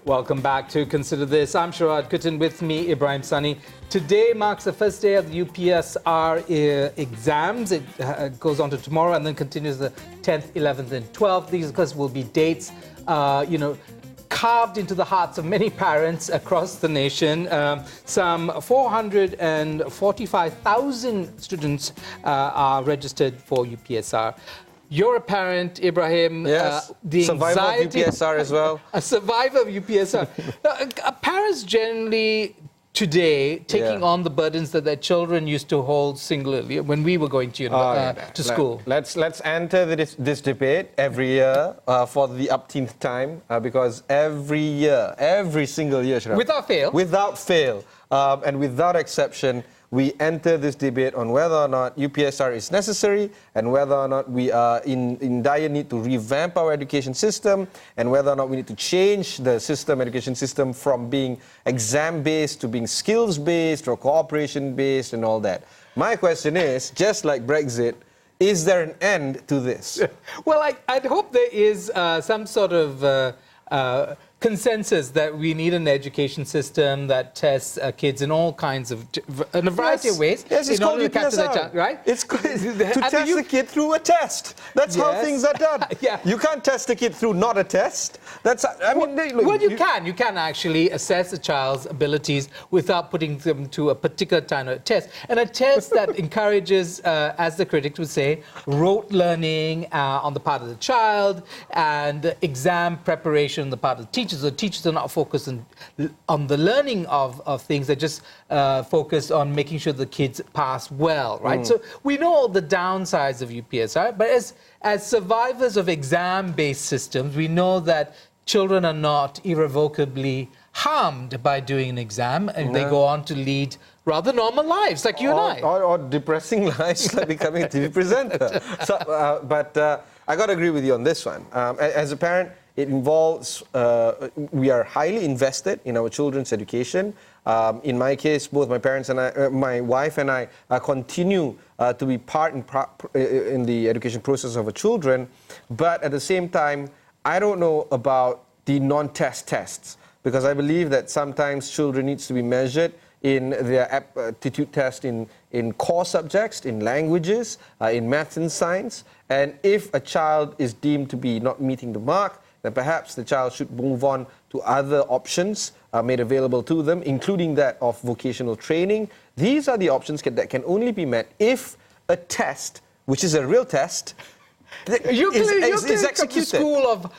Welcome back to Consider This. I'm Sharaad Kuttan, with me, Ibrahim Sani. Today marks the first day of the UPSR exams. It goes on to tomorrow and then continues the 10th, 11th and 12th. These, of course, will be dates, carved into the hearts of many parents across the nation. Some 445,000 students are registered for UPSR. You're a parent, Ibrahim. Yes, the survivor anxiety, of UPSR as well. A survivor of UPSR. Parents generally today taking on the burdens that their children used to hold singularly when we were going to school. Let's enter this debate every year for the upteenth time because every single year, without fail, and without exception, we enter this debate on whether or not UPSR is necessary and whether or not we are in dire need to revamp our education system and whether or not we need to change the education system from being exam-based to being skills-based or cooperation-based and all that. My question is, just like Brexit, is there an end to this? Well, I'd hope there is some sort of consensus that we need an education system that tests kids in all kinds of, in a variety of ways. Yes, it's called UPSR, right? It's to test the kid through a test. That's how things are done. You can't test a kid through not a test. That's, you can actually assess a child's abilities without putting them to a particular kind of test. And a test that encourages, as the critics would say, rote learning on the part of the child and exam preparation on the part of the teachers. The teachers are not focused on the learning of things. They're just focused on making sure the kids pass well, right? So we know all the downsides of UPSR, but as survivors of exam-based systems, we know that children are not irrevocably harmed by doing an exam, and they go on to lead rather normal lives, like you and I. Or depressing lives, like becoming a TV presenter. So, but I got to agree with you on this one. As a parent, it involves, we are highly invested in our children's education. In my case, both my parents and I, my wife and I continue to be part in the education process of our children. But at the same time, I don't know about the non-test tests, because I believe that sometimes children needs to be measured in their aptitude test in core subjects, in languages, in maths and science. And if a child is deemed to be not meeting the mark, then perhaps the child should move on to other options made available to them, including that of vocational training. These are the options that can only be met if a test, which is a real test, You clearly come to school of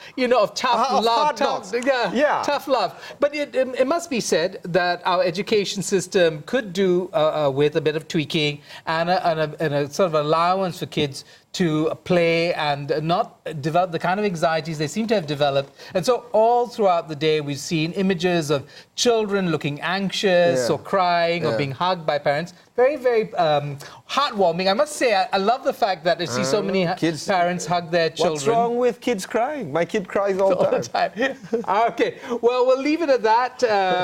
tough love, tough love. But it must be said that our education system could do with a bit of tweaking and a sort of allowance for kids to play and not develop the kind of anxieties they seem to have developed. And so all throughout the day, we've seen images of children looking anxious or crying or being hugged by parents. Very, very heartwarming. I must say, I love the fact that I see so many parents hug their children. What's wrong with kids crying? My kid cries all the time. Okay, well, we'll leave it at that.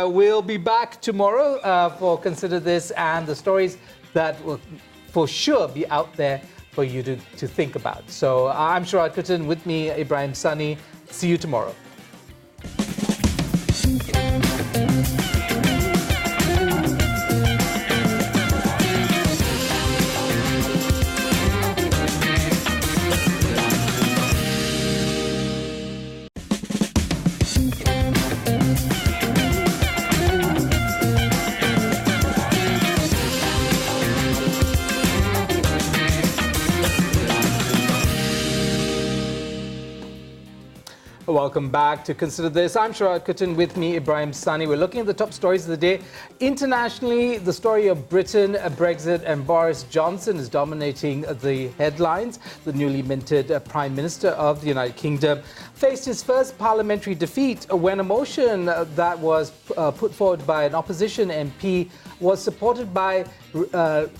We'll be back tomorrow for Consider This and the stories that will for sure be out there for you to think about. So I'm Sharaad Kuttan, with me, Ibrahim Sani. See you tomorrow. Welcome back to Consider This. I'm Sharaad Kuttan, with me, Ibrahim Sani. We're looking at the top stories of the day. Internationally, the story of Britain, Brexit, and Boris Johnson is dominating the headlines. The newly minted Prime Minister of the United Kingdom faced his first parliamentary defeat when a motion that was put forward by an opposition MP was supported by,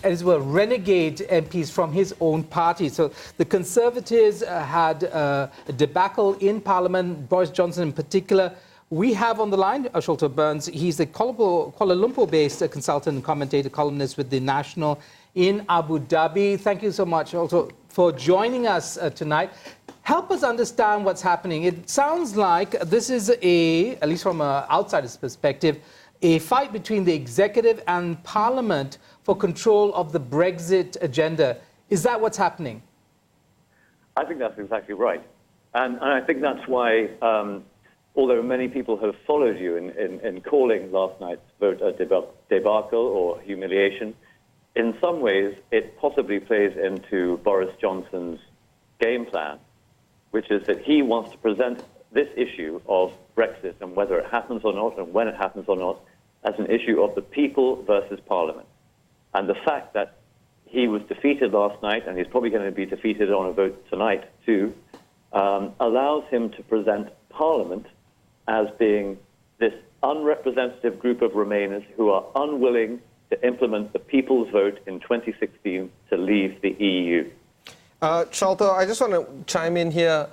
as well, renegade MPs from his own party. So the Conservatives had a debacle in Parliament, Boris Johnson in particular. We have on the line Sholto Burns. He's a Kuala Lumpur-based consultant and commentator, columnist with The National in Abu Dhabi. Thank you so much, Sholto, for joining us tonight. Help us understand what's happening. It sounds like this is at least from an outsider's perspective, a fight between the executive and parliament for control of the Brexit agenda. Is that what's happening? I think that's exactly right. And I think that's why, although many people have followed you in calling last night's vote a debacle or humiliation, in some ways it possibly plays into Boris Johnson's game plan, which is that he wants to present this issue of Brexit and whether it happens or not and when it happens or not as an issue of the people versus Parliament. And the fact that he was defeated last night, and he's probably going to be defeated on a vote tonight too, allows him to present Parliament as being this unrepresentative group of Remainers who are unwilling to implement the people's vote in 2016 to leave the EU. Shalto, I just want to chime in here.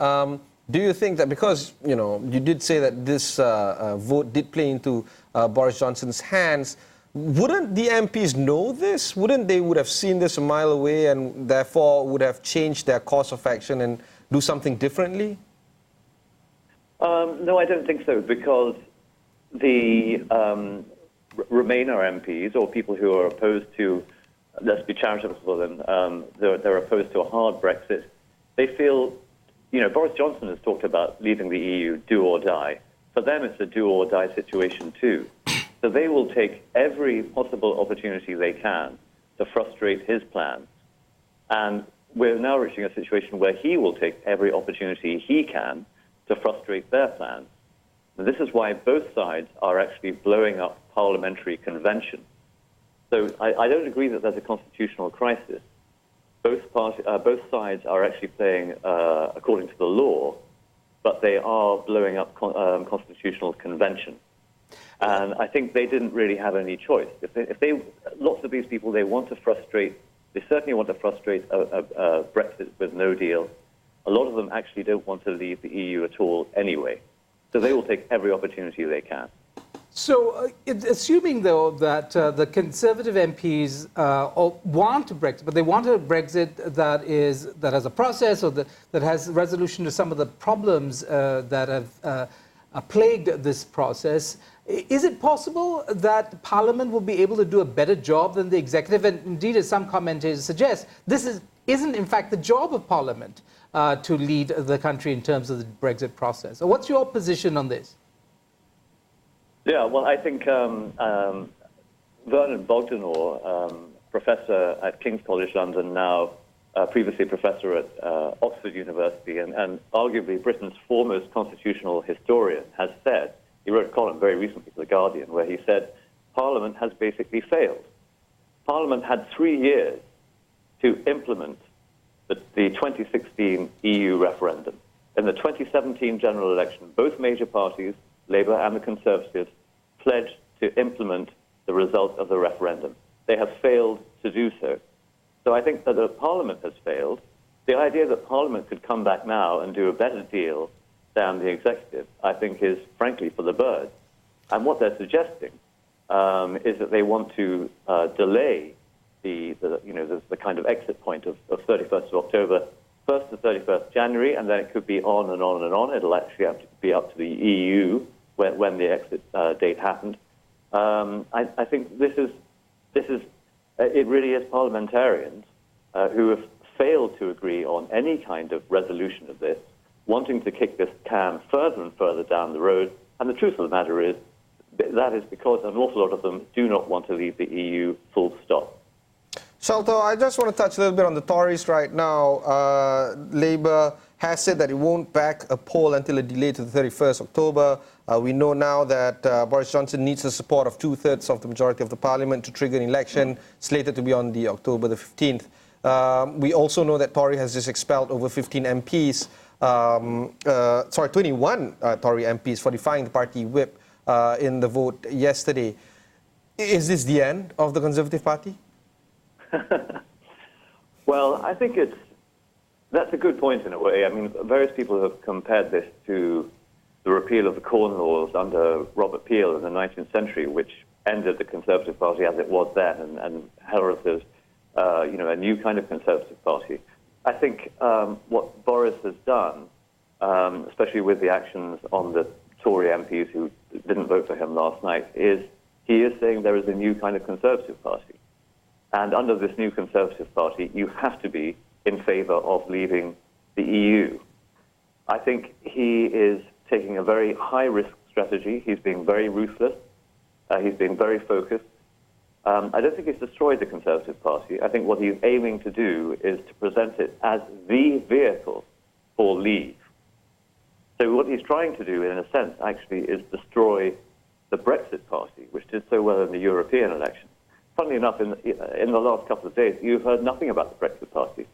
Do you think that because, you did say that this vote did play into Boris Johnson's hands, wouldn't the MPs know this? Wouldn't they would have seen this a mile away and therefore would have changed their course of action and do something differently? No, I don't think so, because the Remainer MPs, or people who are opposed to, let's be charitable for them, they're opposed to a hard Brexit, they feel, Boris Johnson has talked about leaving the EU, do or die. For them, it's a do or die situation too. So they will take every possible opportunity they can to frustrate his plans. And we're now reaching a situation where he will take every opportunity he can to frustrate their plans. And this is why both sides are actually blowing up parliamentary convention. So I don't agree that there's a constitutional crisis. Both sides are actually playing according to the law, but they are blowing up constitutional convention. And I think they didn't really have any choice. Lots of these people, they want to frustrate. They certainly want to frustrate a Brexit with no deal. A lot of them actually don't want to leave the EU at all anyway. So they will take every opportunity they can. So, assuming though that the Conservative MPs want a Brexit, but they want a Brexit that has a process or that has resolution to some of the problems that have plagued this process, is it possible that Parliament will be able to do a better job than the executive? And indeed, as some commentators suggest, this isn't in fact the job of Parliament to lead the country in terms of the Brexit process. So what's your position on this? Yeah, well, I think Vernon Bogdanor, professor at King's College London, now previously professor at Oxford University, and arguably Britain's foremost constitutional historian, has said, he wrote a column very recently for The Guardian, where he said, Parliament has basically failed. Parliament had 3 years to implement the 2016 EU referendum. In the 2017 general election, both major parties, Labour and the Conservatives, pledged to implement the result of the referendum. They have failed to do so. So I think that the Parliament has failed. The idea that Parliament could come back now and do a better deal than the executive, I think, is frankly for the birds. And what they're suggesting is that they want to delay the kind of exit point of 31st of October, 1st to 31st January, and then it could be on and on and on. It'll actually have to be up to the EU when the exit date happened. I think this is it really is parliamentarians who have failed to agree on any kind of resolution of this, wanting to kick this can further and further down the road. And the truth of the matter is that is because an awful lot of them do not want to leave the EU full stop. Shalto, I just want to touch a little bit on the Tories right now. Labour has said that it won't back a poll until a delay to the 31st October. We know now that Boris Johnson needs the support of 2/3 of the majority of the parliament to trigger an election slated to be on the October the 15th. We also know that Tory has just expelled over 15 MPs, 21 Tory MPs for defying the party whip in the vote yesterday. Is this the end of the Conservative Party? Well, I think that's a good point in a way. I mean, various people have compared this to the repeal of the Corn Laws under Robert Peel in the 19th century, which ended the Conservative Party as it was then and heralded, a new kind of Conservative Party. I think what Boris has done especially with the actions on the Tory MPs who didn't vote for him last night, is he is saying there is a new kind of Conservative Party. And under this new Conservative Party, you have to be in favour of leaving the EU. I think he is taking a very high-risk strategy. He's being very ruthless. He's being very focused. I don't think he's destroyed the Conservative Party. I think what he's aiming to do is to present it as the vehicle for leave. So what he's trying to do, in a sense, actually, is destroy the Brexit Party, which did so well in the European election. Funnily enough, in the last couple of days, you've heard nothing about the Brexit Party.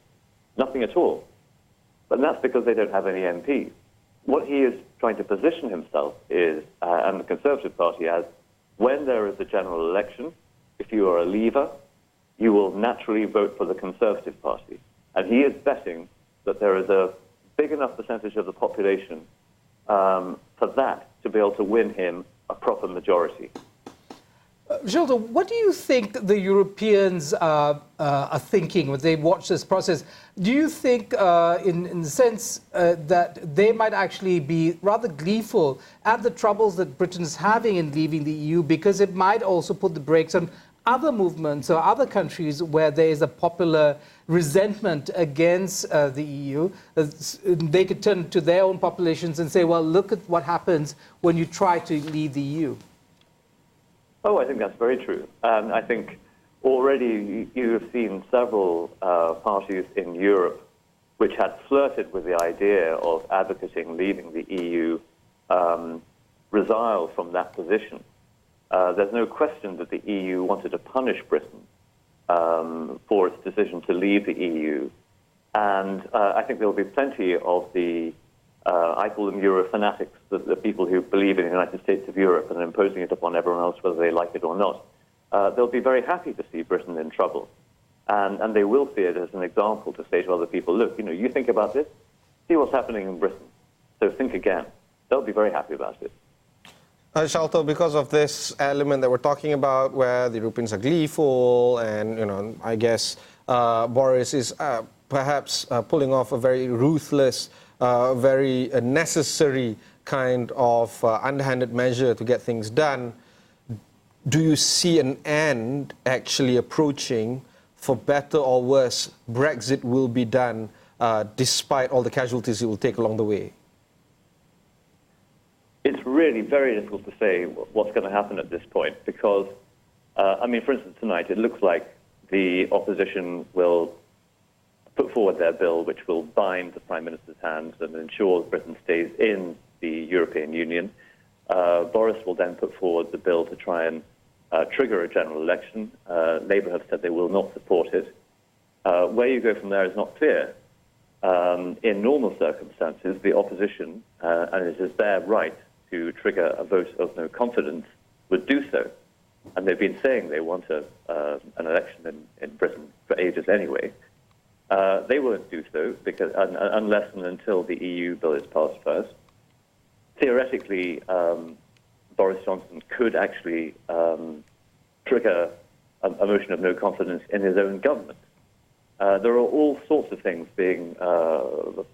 Nothing at all. But that's because they don't have any MPs. What he is trying to position himself is, and the Conservative Party as, when there is a general election, if you are a leaver, you will naturally vote for the Conservative Party. And he is betting that there is a big enough percentage of the population for that to be able to win him a proper majority. Gilda, what do you think the Europeans are thinking when they watch this process? Do you think, in the sense that they might actually be rather gleeful at the troubles that Britain is having in leaving the EU, because it might also put the brakes on other movements or other countries where there is a popular resentment against the EU? They could turn to their own populations and say, well, look at what happens when you try to leave the EU. Oh, I think that's very true. I think already you have seen several parties in Europe which had flirted with the idea of advocating leaving the EU resile from that position. There's no question that the EU wanted to punish Britain for its decision to leave the EU. And I think there will be plenty of the, I call them Euro fanatics, the people who believe in the United States of Europe and are imposing it upon everyone else whether they like it or not. They'll be very happy to see Britain in trouble. And they will see it as an example to say to other people, look, you think about this, see what's happening in Britain. So think again. They'll be very happy about it. Shalto, because of this element that we're talking about, where the Europeans are gleeful, and I guess Boris is perhaps pulling off a very ruthless, very necessary kind of underhanded measure to get things done. Do you see an end actually approaching? For better or worse, Brexit will be done despite all the casualties it will take along the way? It's really very difficult to say what's going to happen at this point because, for instance, tonight it looks like the opposition will put forward their bill which will bind the Prime Minister's hands and ensure Britain stays in the European Union. Boris will then put forward the bill to try and trigger a general election. Labour have said they will not support it. Where you go from there is not clear. In normal circumstances, the opposition, and it is their right to trigger a vote of no confidence, would do so. And they've been saying they want an election in Britain for ages anyway. They won't do so because unless and until the EU bill is passed first. Theoretically, Boris Johnson could actually trigger a motion of no confidence in his own government. There are all sorts of things being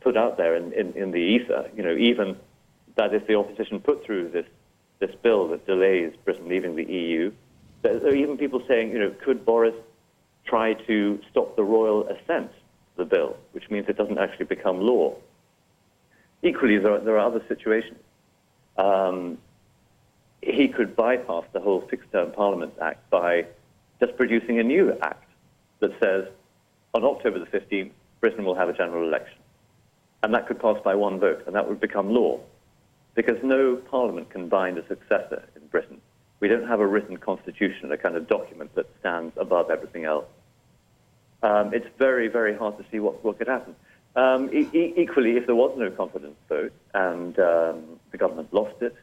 put out there in the ether. Even that if the opposition put through this bill that delays Britain leaving the EU, there are even people saying, could Boris try to stop the royal assent to the bill, which means it doesn't actually become law. Equally, there are other situations. He could bypass the whole Fixed-Term Parliaments Act by just producing a new act that says, on October the 15th, Britain will have a general election. And that could pass by one vote, and that would become law. Because no parliament can bind a successor in Britain. We don't have a written constitution, a kind of document that stands above everything else. It's very, very hard to see what could happen. Equally, if there was no confidence vote and the government lost it,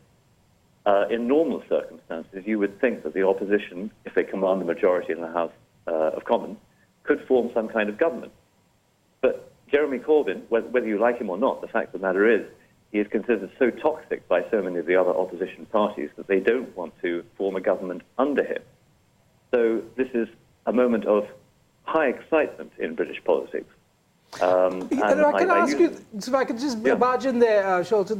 in normal circumstances, you would think that the opposition, if they command the majority in the House of Commons, could form some kind of government. But Jeremy Corbyn, whether you like him or not, the fact of the matter is he is considered so toxic by so many of the other opposition parties that they don't want to form a government under him. So this is a moment of high excitement in British politics. I can ask you, if I could just barge in there, Sholto,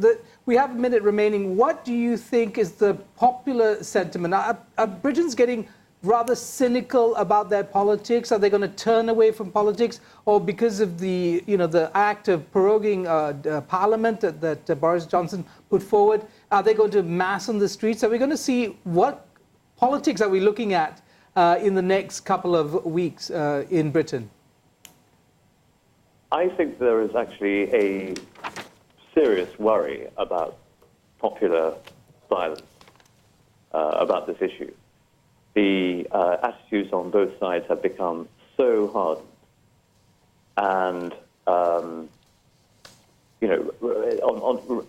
we have a minute remaining. What do you think is the popular sentiment? Are Britons getting rather cynical about their politics? Are they going to turn away from politics? Or because of the, the act of proroguing Parliament that Boris Johnson put forward, are they going to mass on the streets? Are we going to see what politics are we looking at in the next couple of weeks in Britain? I think there is actually a serious worry about popular silence about this issue. The attitudes on both sides have become so hardened, and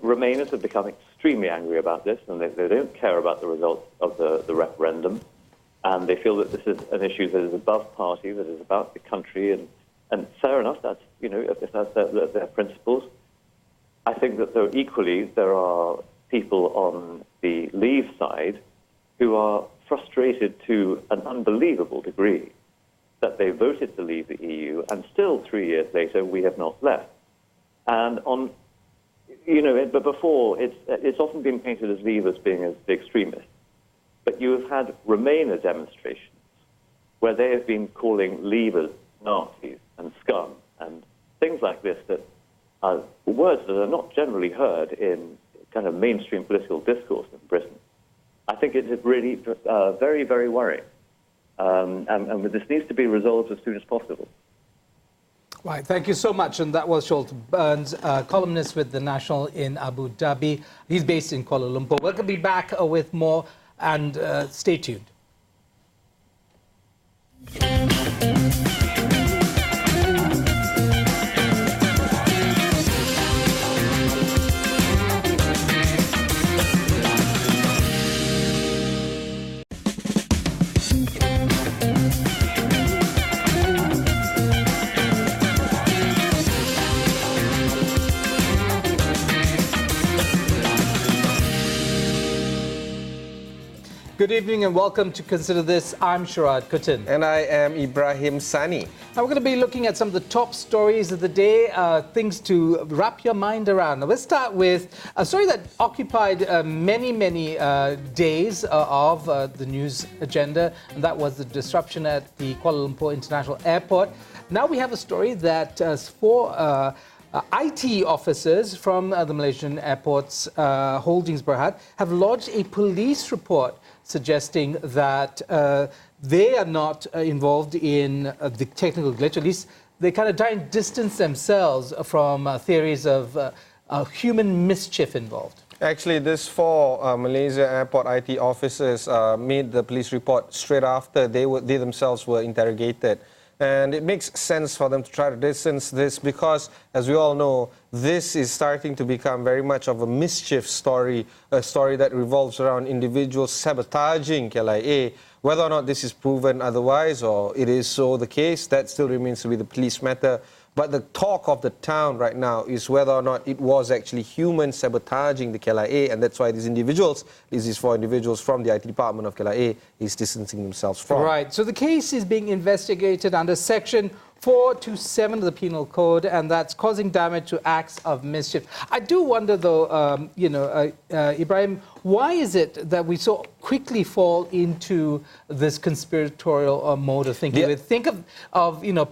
Remainers have become extremely angry about this, and they don't care about the results of the referendum, and they feel that this is an issue that is above party, that is about the country, and fair enough, that's, if that's their principles. I think that there are people on the Leave side who are frustrated to an unbelievable degree that they voted to leave the EU, and still 3 years later we have not left. And but before it's often been painted as Leave as being as the extremists, but you have had Remainer demonstrations where they have been calling Leavers Nazis and scum and things like this, that are words that are not generally heard in kind of mainstream political discourse in Britain. I think it is really very, very worrying. And this needs to be resolved as soon as possible. Right, thank you so much. And that was Sholto Burns, columnist with The National in Abu Dhabi. He's based in Kuala Lumpur. We're going to be back with more, and stay tuned. Good evening and welcome to Consider This. I'm Sharaad Kuttan. And I am Ibrahim Sani. Now we're going to be looking at some of the top stories of the day, things to wrap your mind around. Now let's start with a story that occupied many days of the news agenda, and that was the disruption at the Kuala Lumpur International Airport. Now we have a story that four IT officers from the Malaysian Airports Holdings Berhad have lodged a police report suggesting that they are not involved in the technical glitch. At least they kind of try and distance themselves from theories of human mischief involved. Actually, these four Malaysia Airport IT officers made the police report straight after they themselves were interrogated. And it makes sense for them to try to distance this because, as we all know, this is starting to become very much of a mischief story, a story that revolves around individuals sabotaging KLIA. Whether or not this is proven otherwise or it is so the case, that still remains to be the police matter. But the talk of the town right now is whether or not it was actually human sabotaging the KLIA, and that's why these four individuals from the IT department of KLIA is distancing themselves from. Right, so the case is being investigated under Section 427 of the Penal Code, and that's causing damage to acts of mischief. I do wonder, though, Ibrahim, why is it that we so quickly fall into this conspiratorial mode of thinking? We think of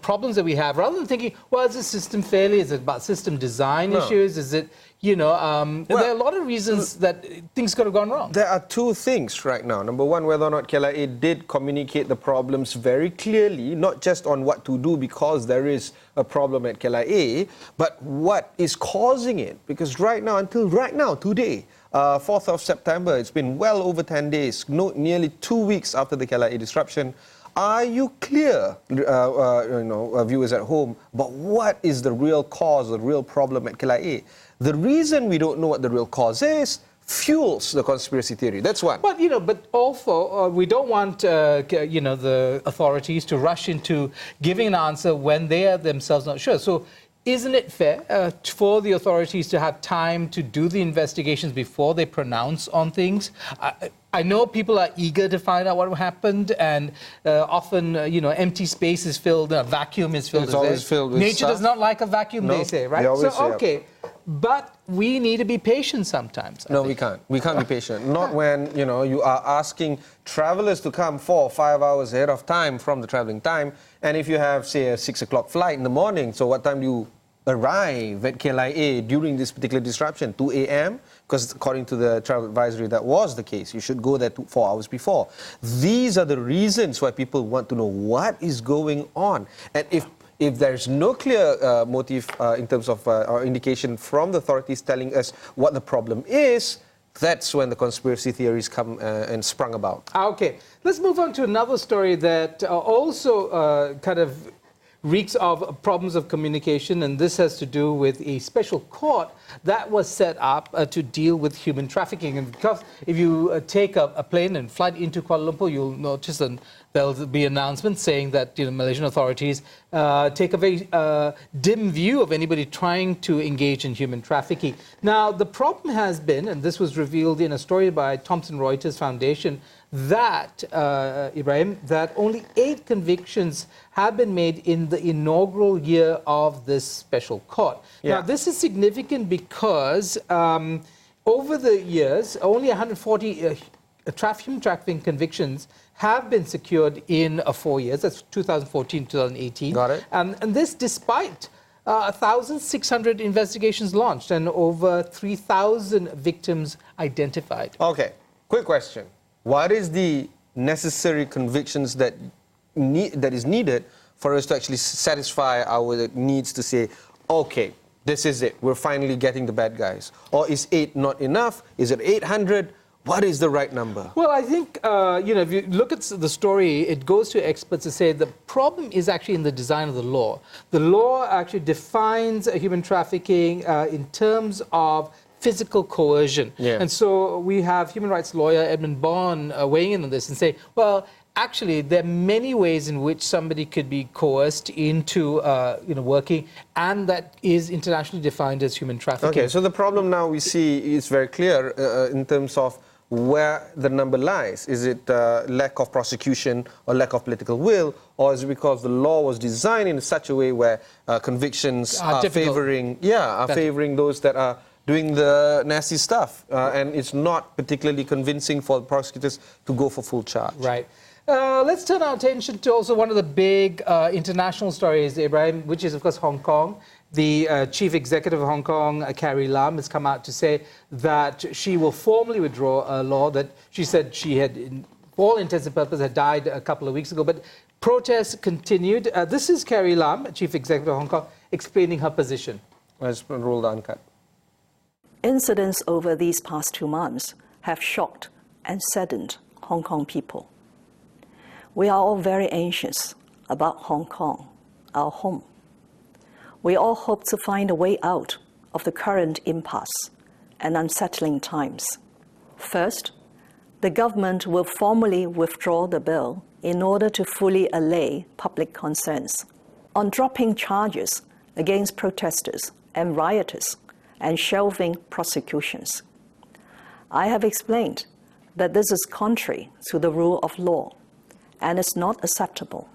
problems that we have, rather than thinking, well, is it system failure? Is it about system design issues? Is it, there are a lot of reasons that things could have gone wrong. There are two things right now. Number one, whether or not KLIA did communicate the problems very clearly, not just on what to do because there is a problem at KLIA, but what is causing it. Because until right now, today, 4th of September, it's been well over 10 days, nearly 2 weeks after the KLIA disruption. Are you clear, viewers at home, about what is the real cause, the real problem at KLIA? The reason we don't know what the real cause is fuels the conspiracy theory. That's one. But, but also we don't want, the authorities to rush into giving an answer when they are themselves not sure. So isn't it fair for the authorities to have time to do the investigations before they pronounce on things? I know people are eager to find out what happened, and often, empty space is filled, a vacuum is filled. It's always filled with Nature stuff. does not like a vacuum, No, they say, right? they always say, okay. But we need to be patient sometimes. No, we can't. We can't be patient. Not when, you are asking travelers to come 4 or 5 hours ahead of time from the traveling time. And if you have, say, a 6 o'clock flight in the morning, so what time do you arrive at KLIA during this particular disruption? 2 a.m.? Because according to the travel advisory, that was the case. You should go there 4 hours before. These are the reasons why people want to know what is going on. And if there's no clear motive in terms of or indication from the authorities telling us what the problem is, that's when the conspiracy theories come and sprung about. Okay, let's move on to another story that also kind of reeks of problems of communication, and this has to do with a special court that was set up to deal with human trafficking. And because if you take a plane and flight into Kuala Lumpur, you'll notice and there'll be announcements saying that Malaysian authorities take a very dim view of anybody trying to engage in human trafficking. Now, the problem has been, and this was revealed in a story by Thomson Reuters Foundation, that, Ibrahim, that only 8 convictions have been made in the inaugural year of this special court. Yeah. Now, this is significant because over the years, only 140 human trafficking convictions have been secured in 4 years. That's 2014, 2018. Got it. And this despite 1,600 investigations launched and over 3,000 victims identified. Okay, quick question. What is the necessary convictions that is needed for us to actually satisfy our needs to say, okay, this is it, we're finally getting the bad guys? Or is 8 not enough? Is it 800? What is the right number? Well, I think, if you look at the story, it goes to experts to say the problem is actually in the design of the law. The law actually defines human trafficking in terms of physical coercion. Yeah. And so we have human rights lawyer Edmund Bond weighing in on this and say, well, actually, there are many ways in which somebody could be coerced into working, and that is internationally defined as human trafficking. Okay, so the problem now we see is very clear in terms of where the number lies. Is it lack of prosecution or lack of political will, or is it because the law was designed in such a way where convictions are favoring those that are doing the nasty stuff, and it's not particularly convincing for the prosecutors to go for full charge. Right. Let's turn our attention to also one of the big international stories, Ibrahim, which is, of course, Hong Kong. The chief executive of Hong Kong, Carrie Lam, has come out to say that she will formally withdraw a law that she said she had, for all intents and purposes, had died a couple of weeks ago. But protests continued. This is Carrie Lam, chief executive of Hong Kong, explaining her position. Let's roll the uncut. Incidents over these past 2 months have shocked and saddened Hong Kong people. We are all very anxious about Hong Kong, our home. We all hope to find a way out of the current impasse and unsettling times. First, the government will formally withdraw the bill in order to fully allay public concerns on dropping charges against protesters and rioters and shelving prosecutions. I have explained that this is contrary to the rule of law and is not acceptable.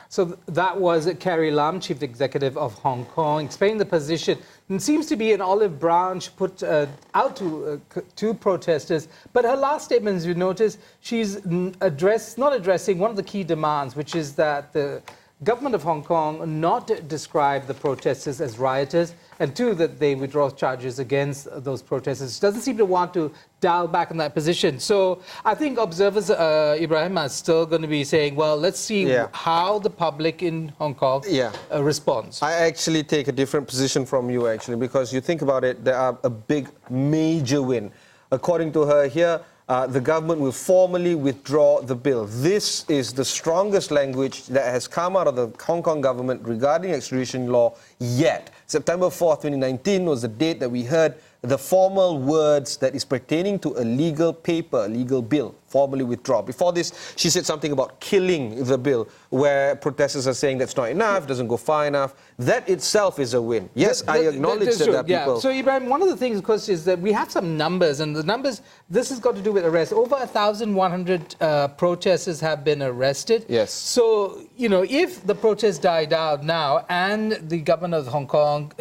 So that was Carrie Lam, chief executive of Hong Kong, explaining the position. It seems to be an olive branch put out to protesters. But her last statement, as you notice, she's not addressing one of the key demands, which is that the government of Hong Kong not describe the protesters as rioters, and 2, that they withdraw charges against those protesters. She doesn't seem to want to dial back on that position. So I think observers, Ibrahim, are still going to be saying, well, let's see how the public in Hong Kong responds. I actually take a different position from you, actually, because you think about it, there are a big, major win. According to her here, the government will formally withdraw the bill. This is the strongest language that has come out of the Hong Kong government regarding extradition law yet. September 4th, 2019 was the date that we heard the formal words that is pertaining to a legal paper, a legal bill, formally withdraw. Before this, she said something about killing the bill, where protesters are saying that's not enough, doesn't go far enough. That itself is a win. Yes, I acknowledge that there are people... Yeah. So, Ibrahim, one of the things, of course, is that we have some numbers, and the numbers, this has got to do with arrests. Over 1,100 protesters have been arrested. Yes. So, you know, if the protests die down now and the government of Hong Kong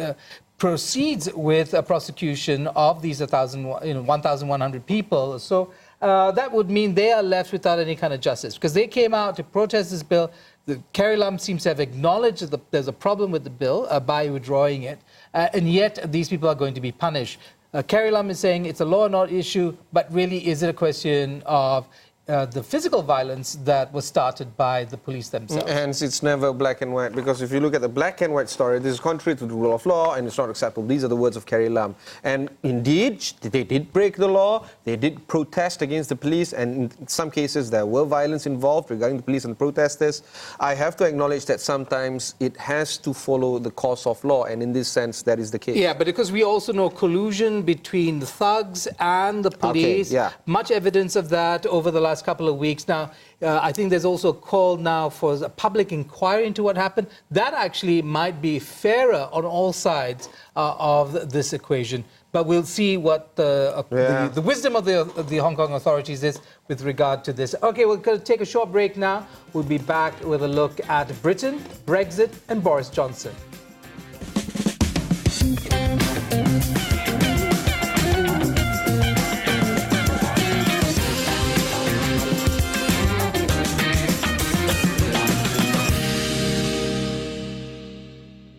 proceeds with a prosecution of these 1,100 people, so that would mean they are left without any kind of justice, because they came out to protest this bill. Carrie Lam seems to have acknowledged that there's a problem with the bill by withdrawing it, and yet these people are going to be punished. Carrie Lam is saying it's a law and order issue, but really is it a question of the physical violence that was started by the police themselves? Hence, it's never black and white, because if you look at the black and white story, this is contrary to the rule of law and it's not acceptable. These are the words of Carrie Lam. And indeed, they did break the law, they did protest against the police, and in some cases there were violence involved regarding the police and the protesters. I have to acknowledge that sometimes it has to follow the course of law, and in this sense, that is the case. Yeah, but because we also know collusion between the thugs and the police, okay, yeah. Much evidence of that over the last couple of weeks now. I think there's also a call now for a public inquiry into what happened. That actually might be fairer on all sides of this equation. But we'll see what the wisdom of the Hong Kong authorities is with regard to this. Okay, we're going to take a short break now. We'll be back with a look at Britain, Brexit, and Boris Johnson.